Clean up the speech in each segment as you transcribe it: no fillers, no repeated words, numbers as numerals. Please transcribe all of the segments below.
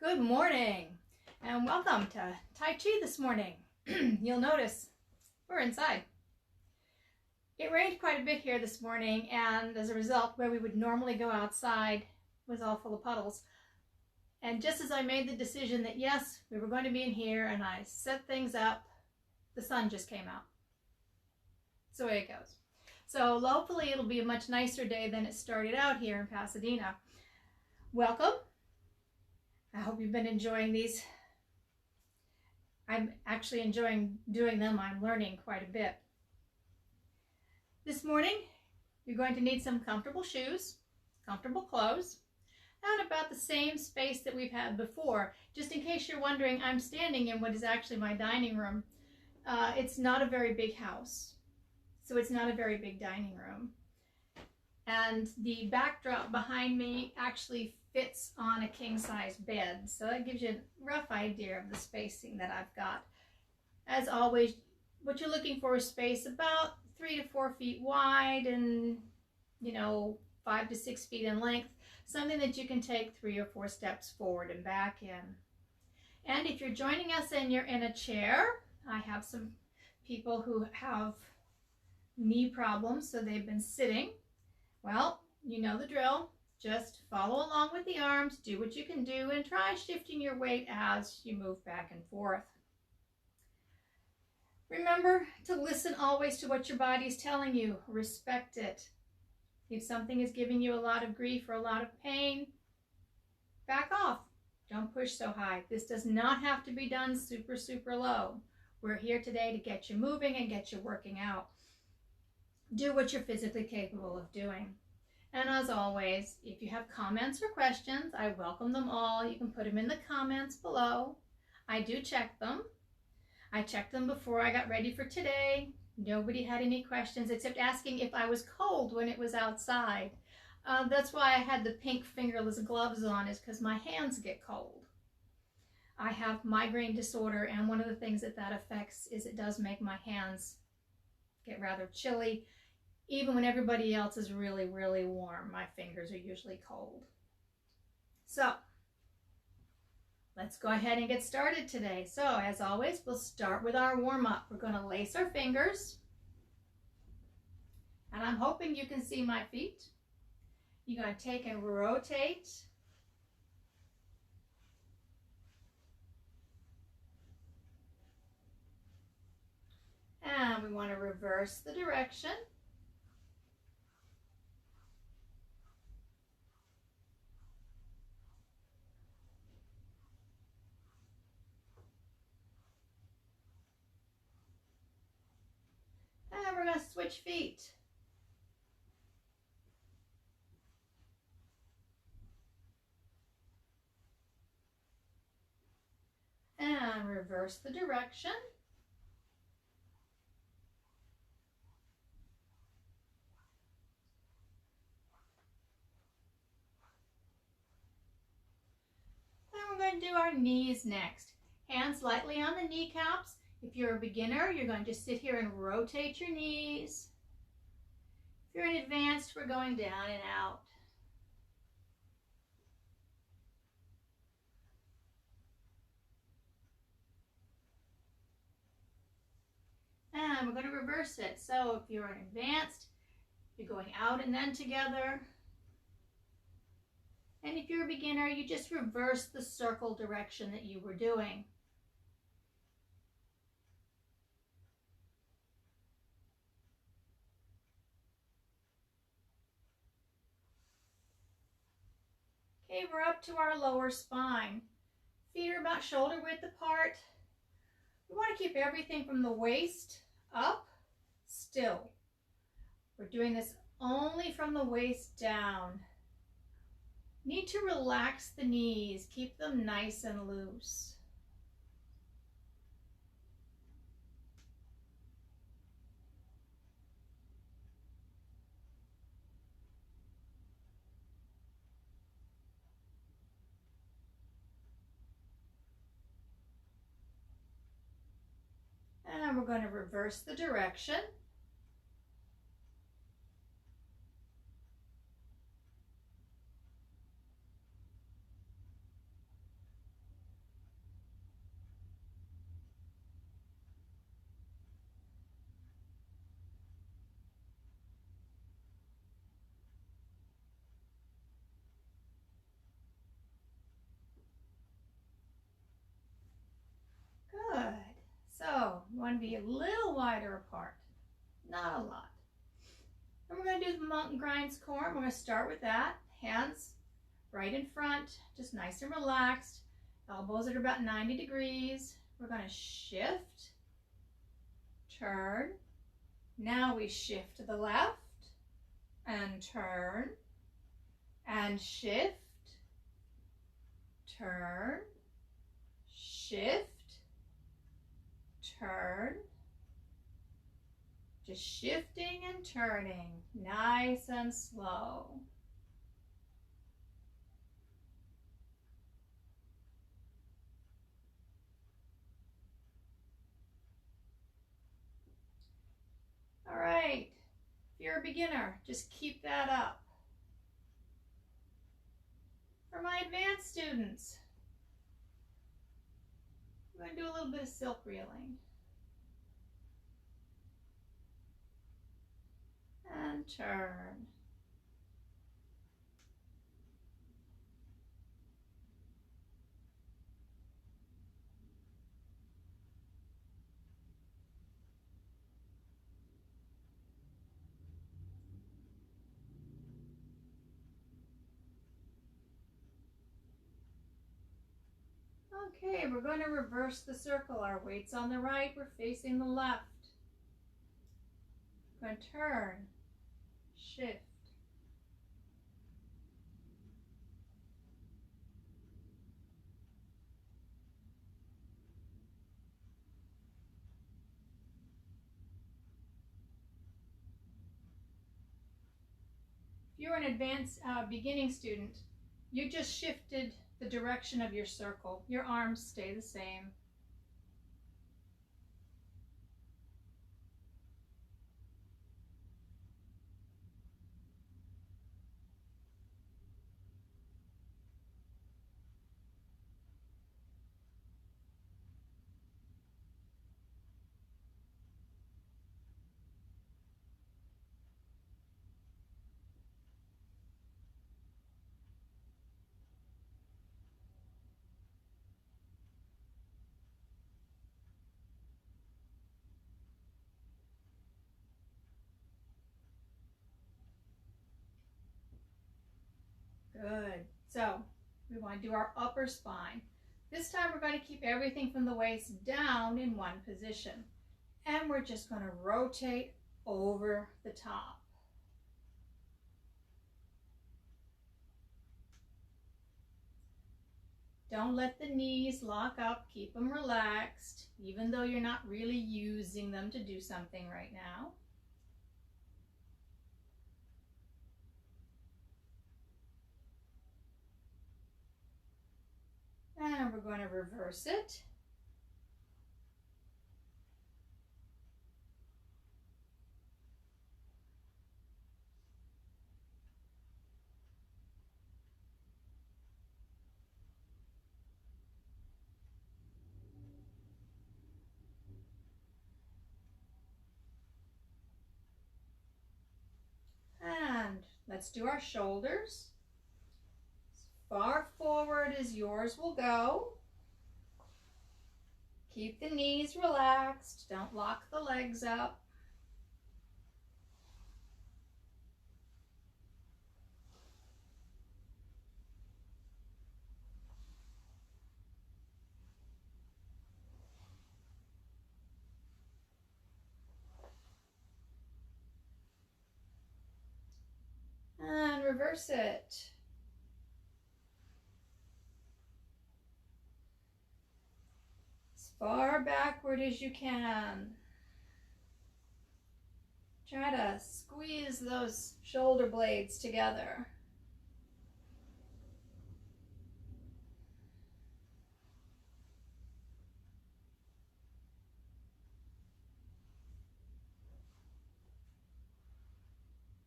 Good morning and welcome to Tai Chi this morning. You'll notice we're inside. It rained quite a bit here this morning, and as a result, where we would normally go outside was all full of puddles. And just as I made the decision that yes, we were going to be in here and I set things up, the sun just came out. That's the way it goes. So hopefully it'll be a much nicer day than it started out here in Pasadena. Welcome. I hope you've been enjoying these. I'm actually enjoying doing them. I'm learning quite a bit. This morning, you're going to need some comfortable shoes, comfortable clothes, and about the same space that we've had before. Just in case you're wondering, I'm standing in what is actually my dining room. It's not a very big house, so it's not a very big dining room. And the backdrop behind me actually fits on a king-size bed, so that gives you a rough idea of the spacing that I've got. As always, what you're looking for is space about 3 to 4 feet wide and 5 to 6 feet in length, something that you can take 3 or 4 steps forward and back in. And if you're joining us and you're in a chair, I have some people who have knee problems, so they've been sitting. Well, you know the drill. Just follow along with the arms, do what you can do, and try shifting your weight as you move back and forth. Remember to listen always to what your body is telling you. Respect it. If something is giving you a lot of grief or a lot of pain, back off. Don't push so high. This does not have to be done super, super low. We're here today to get you moving and get you working out. Do what you're physically capable of doing. And as always, if you have comments or questions, I welcome them all. You can put them in the comments below. I do check them. I checked them before I got ready for today. Nobody had any questions except asking if I was cold when it was outside. That's why I had the pink fingerless gloves on, is because my hands get cold. I have migraine disorder, and one of the things that affects is it does make my hands get rather chilly. Even when everybody else is really, really warm, my fingers are usually cold. So, let's go ahead and get started today. So, as always, we'll start with our warm-up. We're going to lace our fingers. And I'm hoping you can see my feet. You're going to take and rotate. And we want to reverse the direction. And we're going to switch feet. And reverse the direction. And we're going to do our knees next. Hands lightly on the kneecaps. If you're a beginner, you're going to sit here and rotate your knees. If you're an advanced, we're going down and out. And we're going to reverse it. So if you're an advanced, you're going out and then together. And if you're a beginner, you just reverse the circle direction that you were doing. Okay, we're up to our lower spine. Feet are about shoulder width apart. We want to keep everything from the waist up still. We're doing this only from the waist down. Need to relax the knees, keep them nice and loose. And we're going to reverse the direction. be a little wider apart, not a lot. And we're going to do the mountain grinds core. We're going to start with that. Hands right in front, just nice and relaxed. Elbows at about 90 degrees. We're going to shift, turn. Now we shift to the left and turn and shift, turn, shift, turn. Just shifting and turning, nice and slow. All right, if you're a beginner, just keep that up. For my advanced students, I'm going to do a little bit of silk reeling. And turn. Okay, we're going to reverse the circle. Our weight's on the right, we're facing the left. We're going to turn, shift. If you're an advanced beginning student, you just shifted the direction of your circle. Your arms stay the same. Good. So we want to do our upper spine. This time we're going to keep everything from the waist down in one position. And we're just going to rotate over the top. Don't let the knees lock up. Keep them relaxed, even though you're not really using them to do something right now. And we're going to reverse it. And let's do our shoulders. As far forward as yours will go. Keep the knees relaxed. Don't lock the legs up. And reverse it. As far backward as you can. Try to squeeze those shoulder blades together.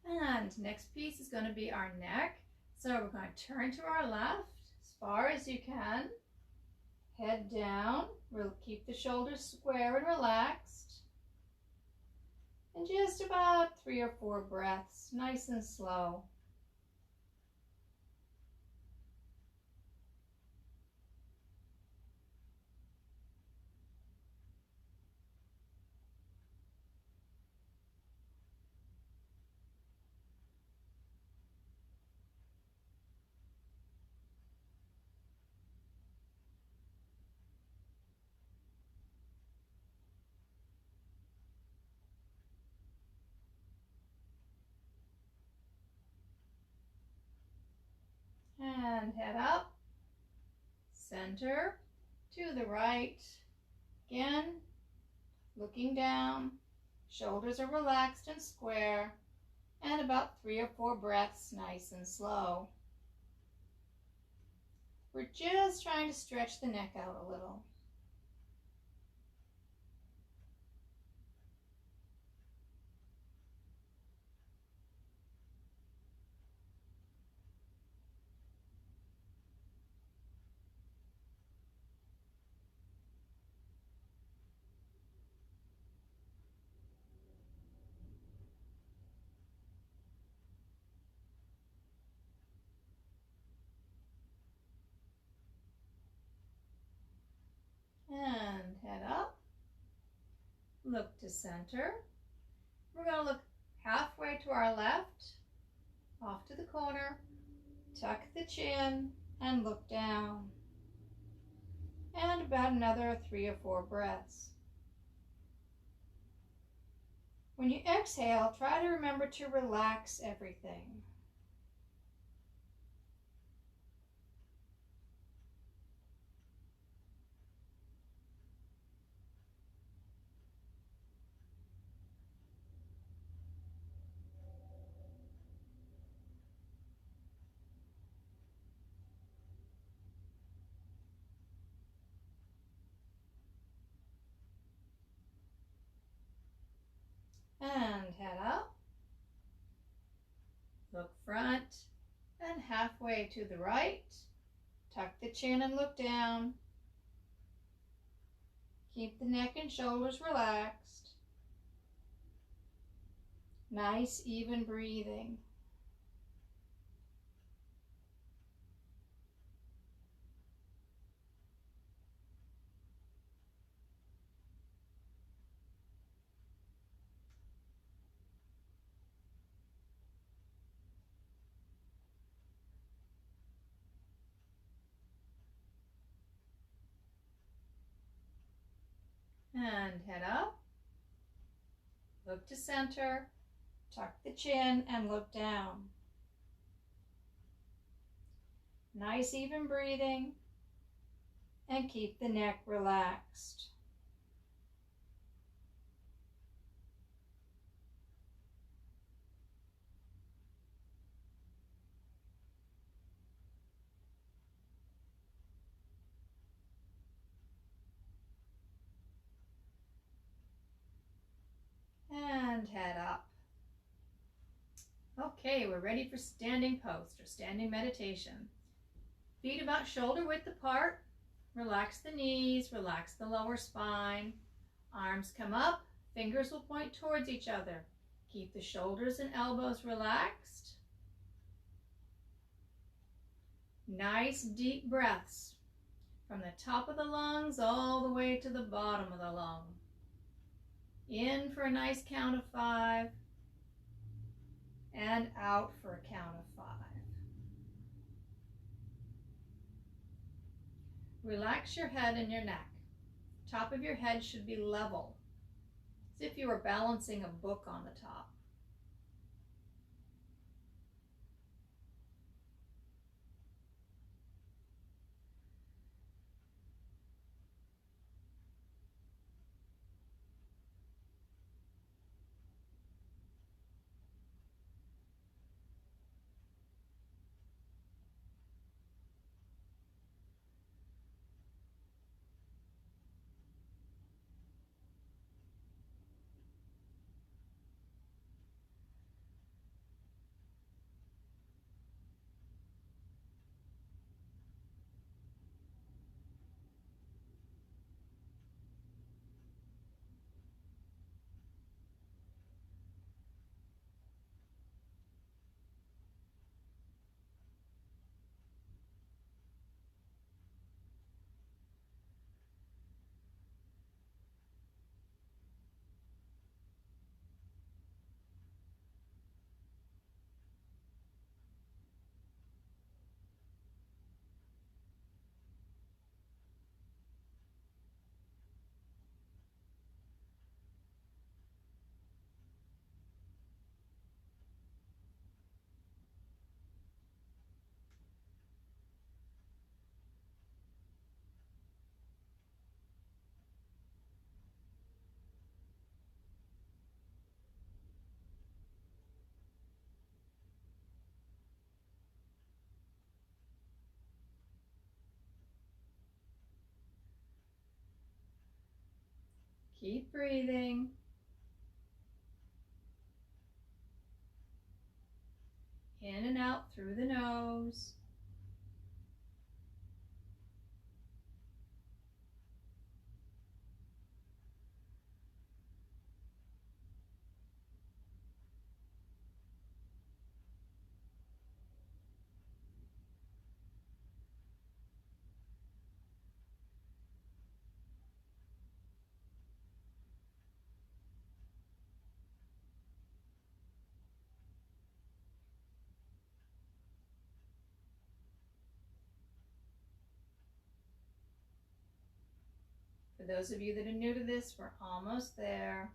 And next piece is going to be our neck. So we're going to turn to our left as far as you can. Head down. We'll keep the shoulders square and relaxed. And just about 3 or 4 breaths, nice and slow. And head up, center, to the right. Again, looking down, shoulders are relaxed and square, and about 3 or 4 breaths, nice and slow. We're just trying to stretch the neck out a little. And head up, look to center. We're going to look halfway to our left, off to the corner, tuck the chin, and look down. And about another 3 or 4 breaths. When you exhale, try to remember to relax everything. And head up, look front, and halfway to the right. Tuck the chin and look down. Keep the neck and shoulders relaxed. Nice, even breathing. And head up, look to center, tuck the chin and look down. Nice even breathing, and keep the neck relaxed. And head up. Okay, we're ready for standing post or standing meditation. Feet about shoulder width apart. Relax the knees, relax the lower spine. Arms come up, fingers will point towards each other. Keep the shoulders and elbows relaxed. Nice deep breaths from the top of the lungs all the way to the bottom of the lung. In for a nice count of 5 and out for a count of 5. Relax your head and your neck. Top of your head should be level, as if you were balancing a book on the top. Keep breathing. In and out through the nose. For those of you that are new to this, we're almost there.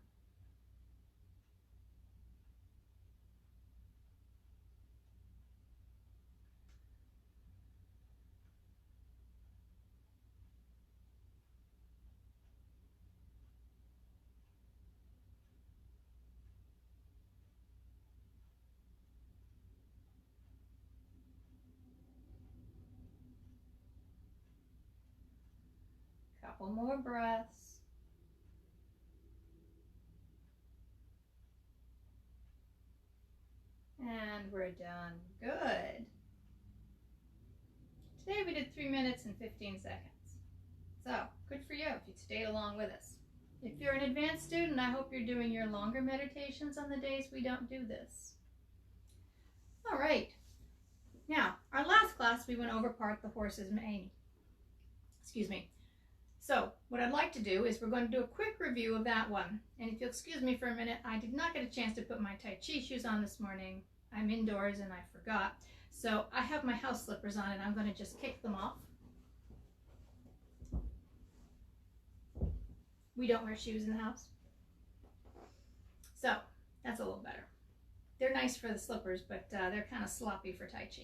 Couple more breaths. And we're done. Good. Today we did 3 minutes and 15 seconds. So, good for you if you stayed along with us. If you're an advanced student, I hope you're doing your longer meditations on the days we don't do this. All right. Now, our last class, we went over part the horse's mane. Excuse me. So, what I'd like to do is we're going to do a quick review of that one. And if you'll excuse me for a minute, I did not get a chance to put my Tai Chi shoes on this morning. I'm indoors and I forgot. So, I have my house slippers on and I'm going to just kick them off. We don't wear shoes in the house. So, that's a little better. They're nice for the slippers, but they're kind of sloppy for Tai Chi.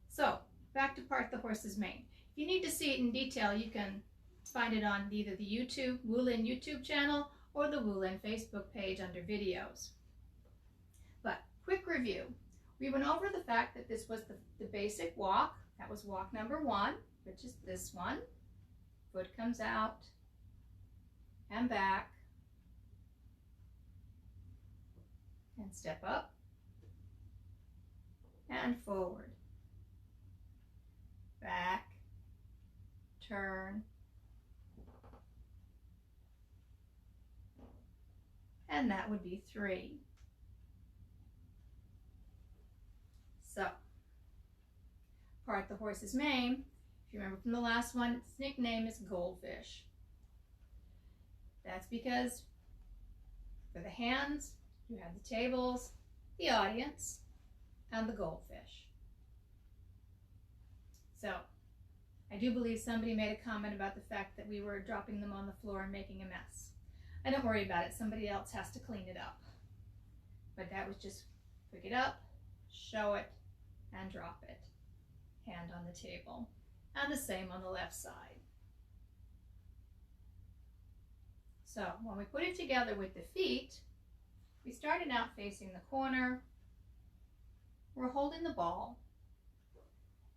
So, back to part the horse's mane. If you need to see it in detail, you can find it on either the Wulin YouTube channel or the Wulin Facebook page under videos. But quick review. We went over the fact that this was the basic walk. That was walk number 1, which is this one. Foot comes out and back and step up and forward. Back, turn, and that would be 3. So, part the horse's mane. If you remember from the last one, its nickname is goldfish. That's because for the hands, you have the tables, the audience, and the goldfish. So, I do believe somebody made a comment about the fact that we were dropping them on the floor and making a mess. I don't worry about it. Somebody else has to clean it up. But that was just pick it up, show it, and drop it. Hand on the table. And the same on the left side. So when we put it together with the feet, we started out facing the corner. We're holding the ball.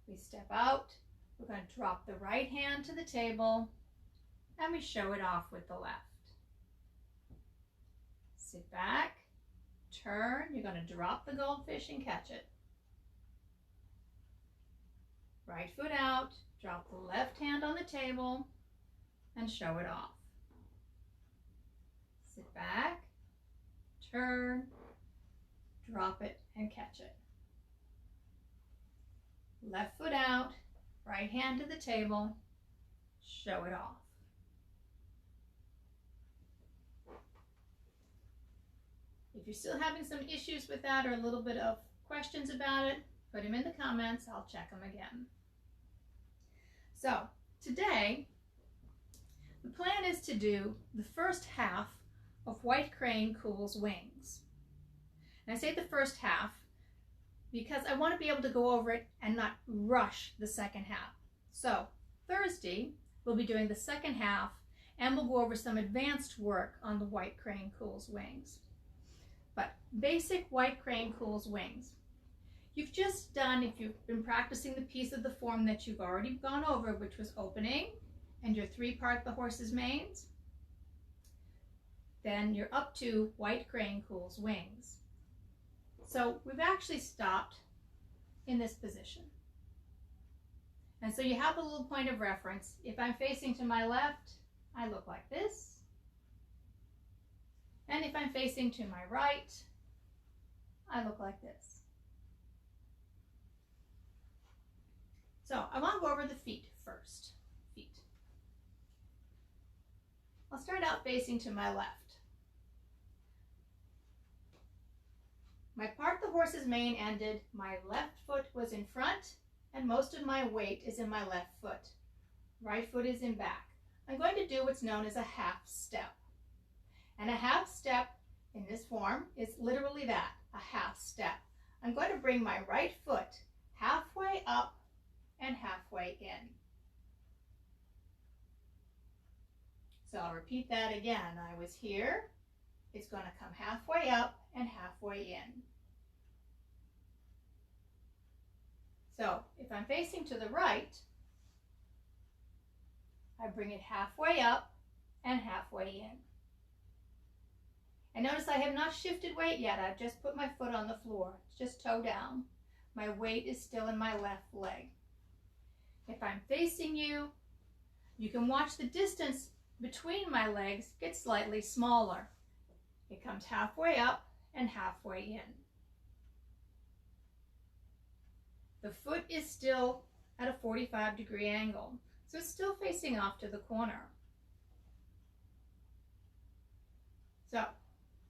We step out. We're going to drop the right hand to the table, and we show it off with the left. Sit back, turn. You're going to drop the goldfish and catch it. Right foot out, drop the left hand on the table, and show it off. Sit back, turn, drop it, and catch it. Left foot out, right hand to the table, show it off. If you're still having some issues with that or a little bit of questions about it, put them in the comments. I'll check them again. So today, the plan is to do the first half of White Crane Cool's Wings. And I say the first half because I want to be able to go over it and not rush the second half. So Thursday, we'll be doing the second half and we'll go over some advanced work on the White Crane Cool's Wings. But basic White Crane Cool's Wings. You've just done, if you've been practicing the piece of the form that you've already gone over, which was opening and your 3-part the horse's manes. then you're up to white crane cool's wings. So we've actually stopped in this position. And so you have a little point of reference. If I'm facing to my left, I look like this. And if I'm facing to my right, I look like this. So I want to go over the feet first. Feet. I'll start out facing to my left. My part the horse's mane ended, my left foot was in front, and most of my weight is in my left foot. Right foot is in back. I'm going to do what's known as a half step. And a half step in this form is literally that, a half step. I'm going to bring my right foot halfway up and halfway in. So I'll repeat that again. I was here. It's going to come halfway up and halfway in. So if I'm facing to the right, I bring it halfway up and halfway in. And notice I have not shifted weight yet. I've just put my foot on the floor. It's just toe down. My weight is still in my left leg. If I'm facing you, you can watch the distance between my legs get slightly smaller. It comes halfway up and halfway in. The foot is still at a 45-degree angle, so it's still facing off to the corner. So,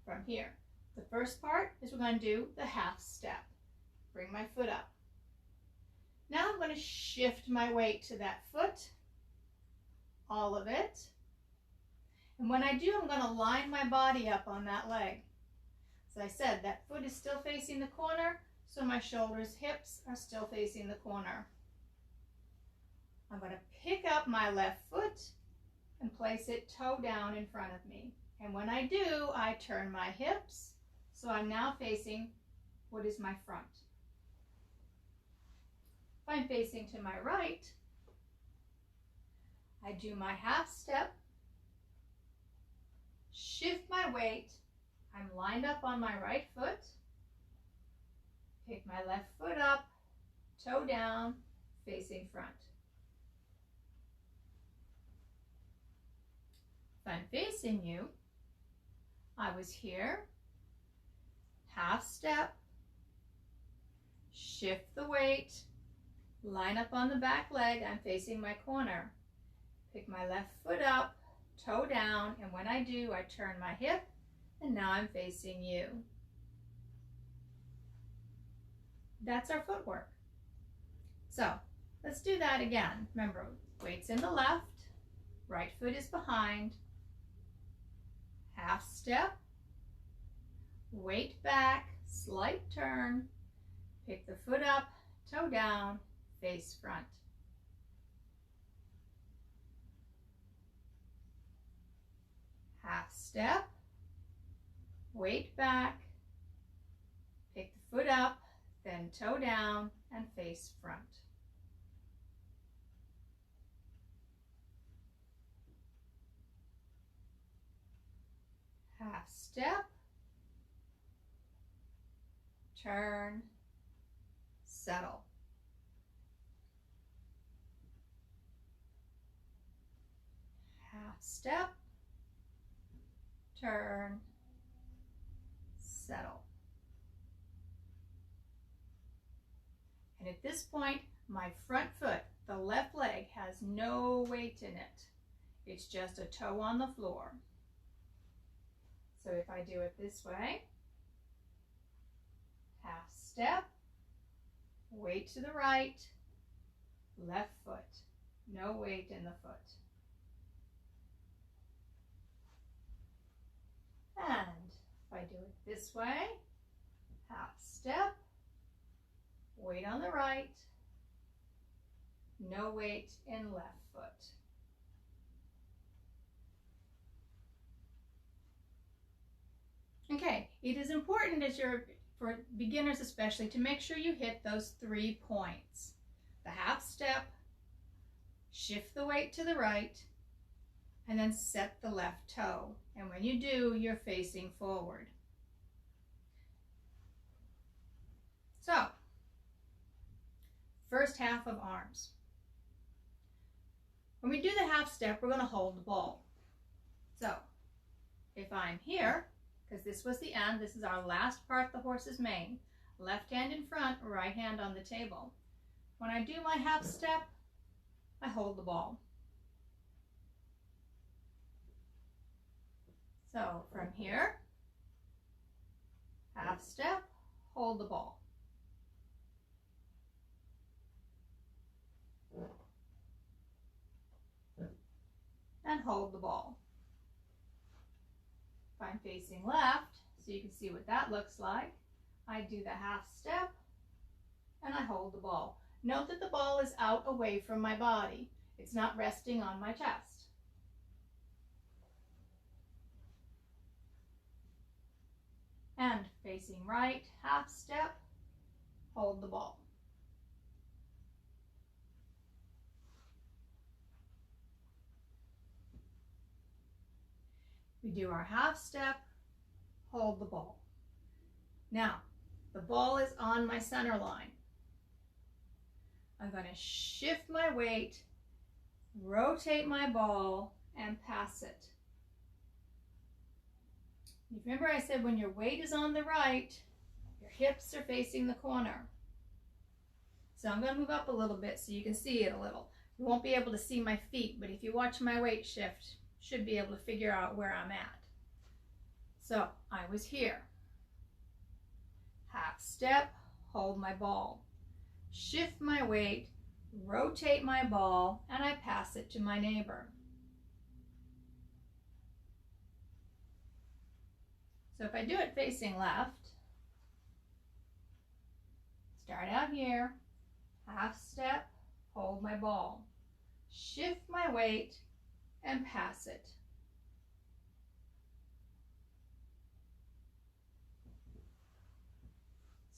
from here, the first part is we're going to do the half step. Bring my foot up. Now I'm going to shift my weight to that foot, all of it. And when I do, I'm going to line my body up on that leg. As I said, that foot is still facing the corner, so my shoulders, hips are still facing the corner. I'm going to pick up my left foot and place it toe down in front of me. And when I do, I turn my hips, so I'm now facing what is my front. If I'm facing to my right, I do my half step, shift my weight, I'm lined up on my right foot, pick my left foot up, toe down, facing front. If I'm facing you, I was here, half step, shift the weight, line up on the back leg, I'm facing my corner. Pick my left foot up, toe down, and when I do, I turn my hip, and now I'm facing you. That's our footwork. So, let's do that again. Remember, weight's in the left, right foot is behind, half step, weight back, slight turn, pick the foot up, toe down, face front. Half step, weight back, pick the foot up, then toe down and face front. Half step, turn, settle. Half step, turn, settle. And at this point, my front foot, the left leg, has no weight in it. It's just a toe on the floor. So if I do it this way, half step, weight to the right, left foot, no weight in the foot. And if I do it this way, half step, weight on the right, no weight in left foot. Okay, it is important for beginners especially, to make sure you hit those 3 points. The half step, shift the weight to the right, and then set the left toe. And when you do, you're facing forward. So, first half of arms. When we do the half step, we're going to hold the ball. So, if I'm here, because this was the end, this is our last part of the horse's mane. Left hand in front, right hand on the table. When I do my half step, I hold the ball. So from here, half step, hold the ball. And hold the ball. If I'm facing left, so you can see what that looks like, I do the half step and I hold the ball. Note that the ball is out away from my body. It's not resting on my chest. And facing right, half step, hold the ball. We do our half step, hold the ball. Now, the ball is on my center line. I'm going to shift my weight, rotate my ball, and pass it. Remember I said when your weight is on the right, your hips are facing the corner. So I'm going to move up a little bit so you can see it a little. You won't be able to see my feet, but if you watch my weight shift, you should be able to figure out where I'm at. So I was here. Half step, hold my ball. Shift my weight, rotate my ball, and I pass it to my neighbor. So if I do it facing left, start out here, half step, hold my ball, shift my weight, and pass it.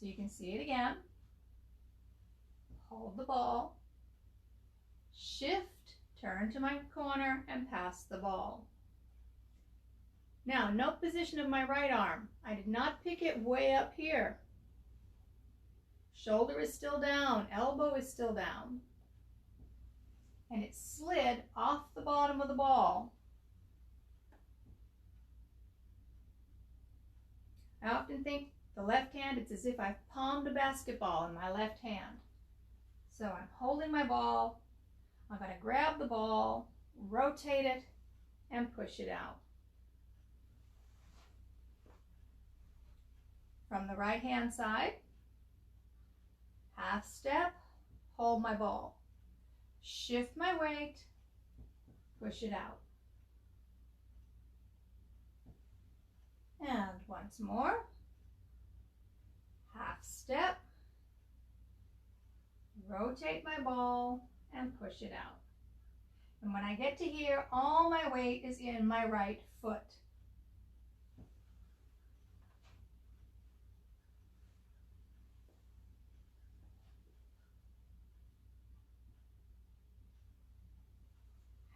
So you can see it again. Hold the ball, shift, turn to my corner, and pass the ball. Now, note position of my right arm. I did not pick it way up here. Shoulder is still down, elbow is still down. And it slid off the bottom of the ball. I often think the left hand, it's as if I've palmed a basketball in my left hand. So I'm holding my ball, I'm going to grab the ball, rotate it, and push it out. From the right hand side, half step, hold my ball, shift my weight, push it out. And once more, half step, rotate my ball, and push it out. And when I get to here, all my weight is in my right foot.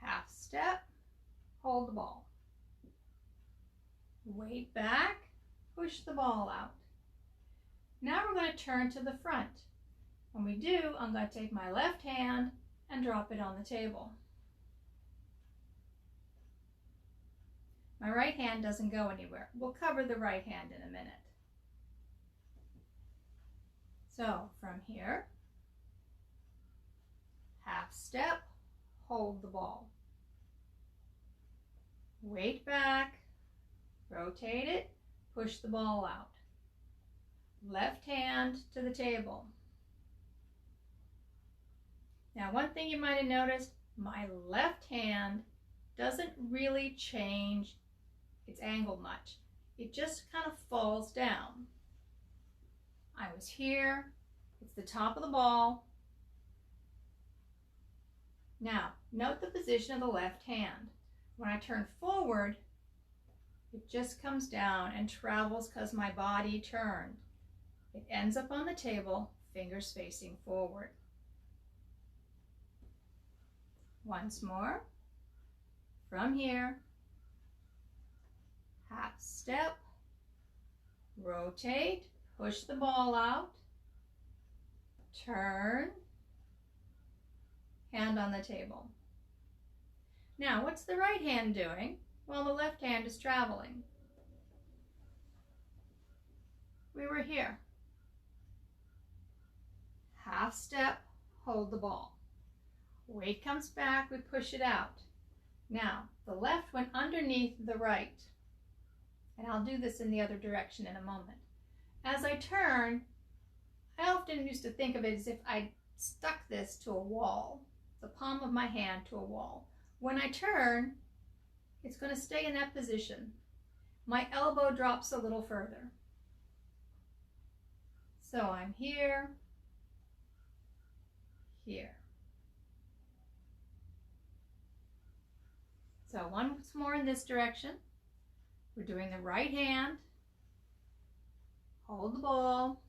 Half step, hold the ball. Weight back, push the ball out. Now we're going to turn to the front. When we do, I'm going to take my left hand and drop it on the table. My right hand doesn't go anywhere. We'll cover the right hand in a minute. So from here, half step, hold the ball. Weight back, rotate it, push the ball out. Left hand to the table. Now, one thing you might have noticed, my left hand doesn't really change its angle much. It just kind of falls down. I was here, it's the top of the ball. Now, note the position of the left hand. When I turn forward, it just comes down and travels because my body turned. It ends up on the table, fingers facing forward. Once more, from here, half step, rotate, push the ball out, turn, hand on the table. Now, what's the right hand doing? Well, the left hand is traveling. We were here. Half step, hold the ball. Weight comes back, we push it out. Now, the left went underneath the right. And I'll do this in the other direction in a moment. As I turn, I often used to think of it as if I stuck this to a wall, the palm of my hand to a wall. When I turn, it's going to stay in that position. My elbow drops a little further. So I'm here, here. So once more in this direction. We're doing the right hand, hold the ball,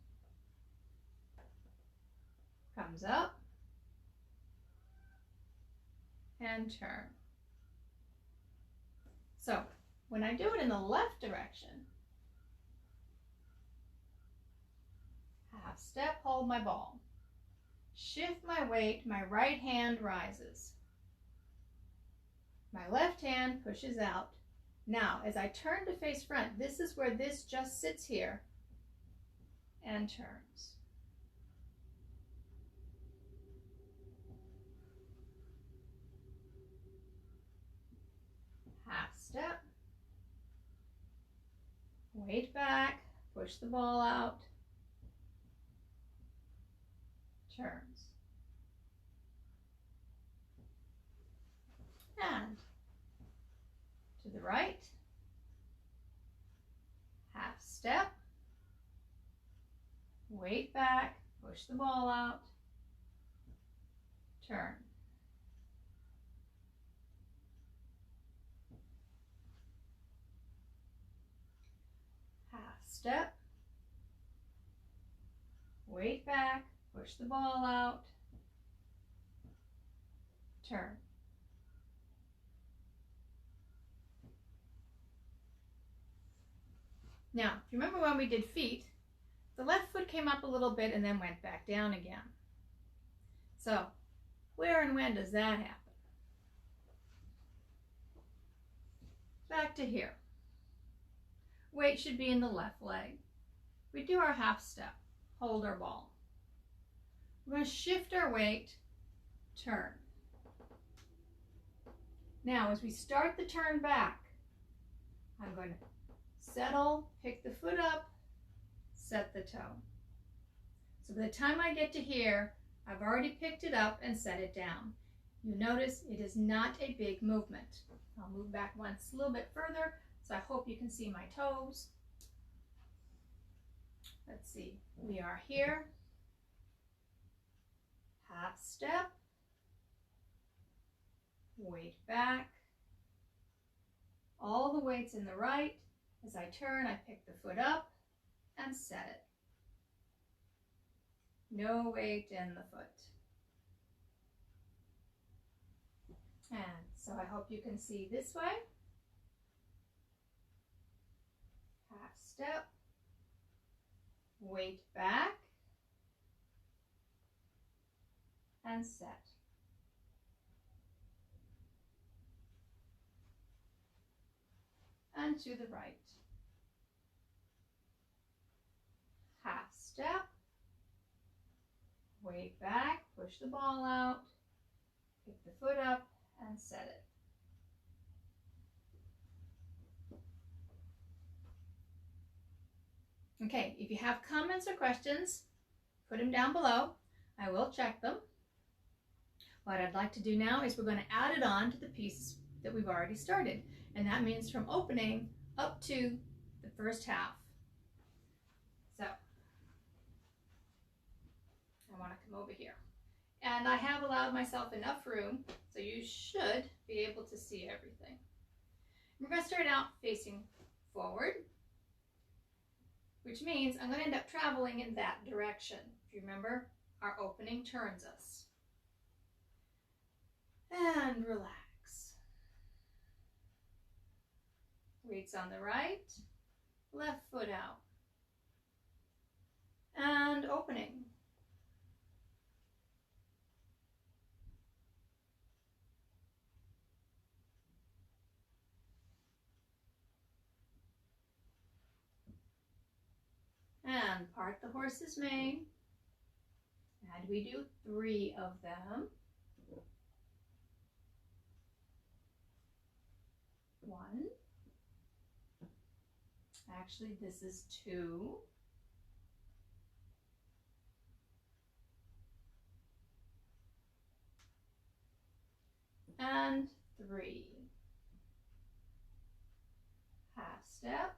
comes up, and turn. So when I do it in the left direction, half step, hold my ball, shift my weight, my right hand rises. My left hand pushes out. Now, as I turn to face front, this is where this just sits here and turns. Half step, weight back, push the ball out, turns. And to the right, half step, weight back, push the ball out, turn. Half step, weight back, push the ball out, turn. Now, if you remember when we did feet, the left foot came up a little bit and then went back down again. So, where and when does that happen? Back to here. Weight should be in the left leg. We do our half step, hold our ball. We're going to shift our weight, turn. Now, as we start the turn back, I'm going to settle, pick the foot up, set the toe. So by the time I get to here, I've already picked it up and set it down. You notice it is not a big movement. I'll move back once a little bit further, so I hope you can see my toes. Let's see, we are here, half step, weight back, all the weight's in the right. As I turn, I pick the foot up and set it. No weight in the foot. And so I hope you can see this way. Half step, weight back, and set. And to the right. Half step, weight back, push the ball out, pick the foot up, and set it. Okay, if you have comments or questions, put them down below. I will check them. What I'd like to do now is we're going to add it on to the piece that we've already started. And that means from opening up to the first half. So, I want to come over here. And I have allowed myself enough room, so you should be able to see everything. We're going to start out facing forward, which means I'm going to end up traveling in that direction. If you remember, our opening turns us. And relax. Weights on the right, left foot out. And opening. And part the horse's mane. And we do 3 of them. 1. Actually, this is 2. And 3. Half step.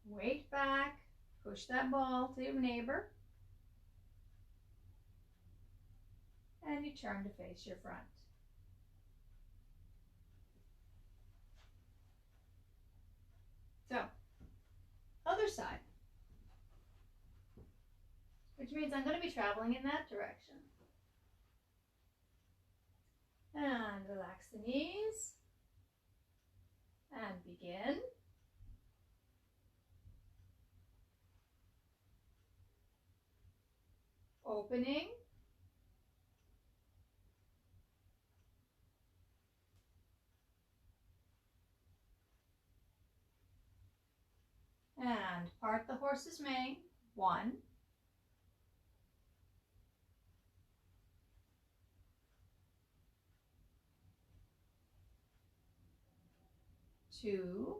Weight back. Push that ball to your neighbor. And you turn to face your front. So, other side. Which means I'm going to be traveling in that direction. And relax the knees. And begin. Opening. And part the horse's mane. 1. 2.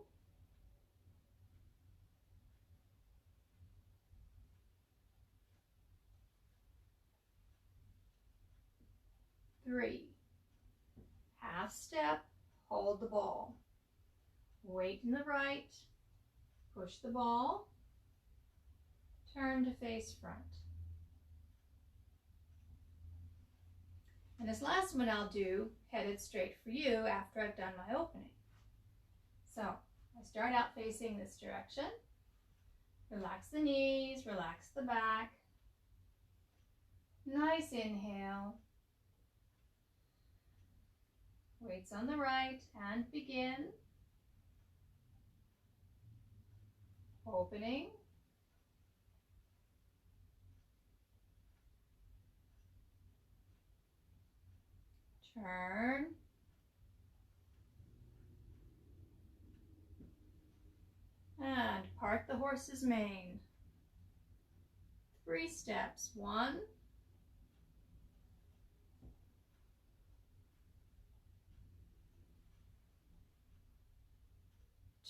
3. Half step, hold the ball. Weight in the right, push the ball, turn to face front. And this last one I'll do headed straight for you after I've done my opening. So I start out facing this direction. Relax the knees, relax the back. Nice inhale. Weights on the right and begin. Opening. Turn. And part the horse's mane. 3 steps. 1.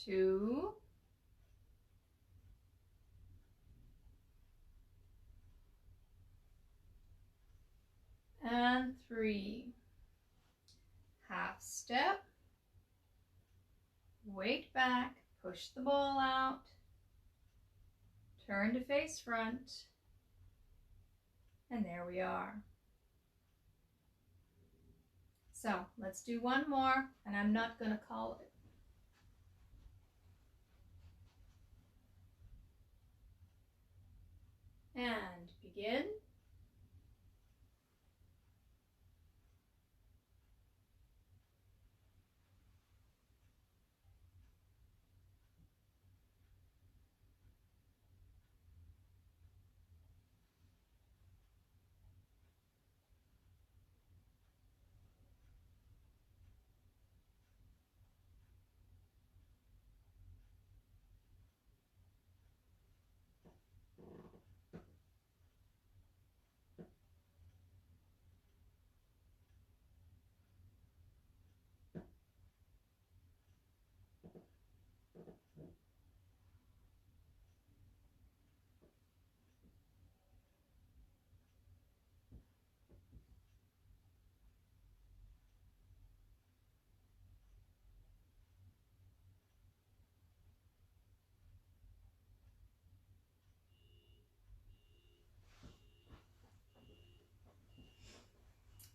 2. 3. Half step. Weight back. Push the ball out. Turn to face front. And there we are. So let's do one more, and I'm not going to call it. And begin.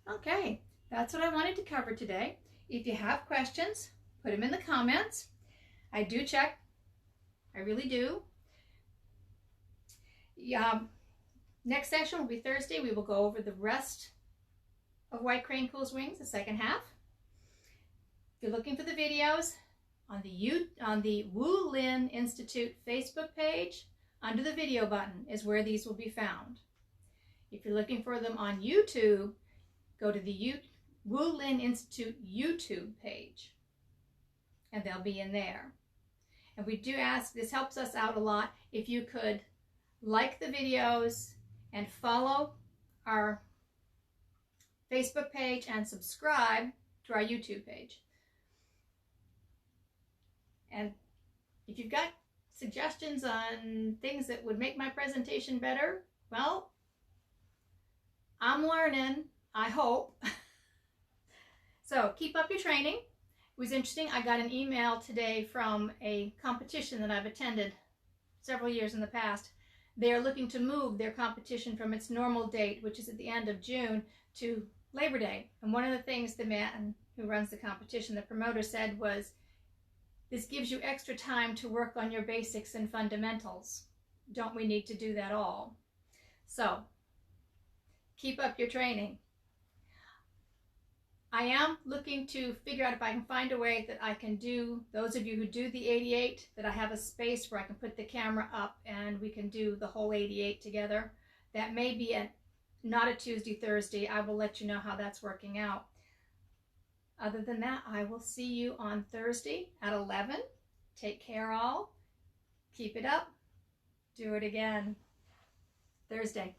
Okay, that's what I wanted to cover today. If you have questions, put them in the comments. I do check. I really do. Next session will be Thursday. We will go over the rest of White Crane Cool's Wings, the second half. If you're looking for the videos, on the Wu Lin Institute Facebook page. Under the video button is where these will be found. If you're looking for them on YouTube, go to the Wu Lin Institute YouTube page, and they'll be in there. And we do ask, this helps us out a lot, if you could like the videos and follow our Facebook page and subscribe to our YouTube page. And if you've got suggestions on things that would make my presentation better, well, I'm learning, I hope. So keep up your training. It was interesting, I got an email today from a competition that I've attended several years in the past. They are looking to move their competition from its normal date, which is at the end of June, to Labor Day. And one of the things the man who runs the competition, the promoter, said was, this gives you extra time to work on your basics and fundamentals. Don't we need to do that all? So, keep up your training. I am looking to figure out if I can find a way that I can do, those of you who do the 88, that I have a space where I can put the camera up and we can do the whole 88 together. That may be not a Tuesday, Thursday. I will let you know how that's working out. Other than that, I will see you on Thursday at 11. Take care all. Keep it up. Do it again. Thursday.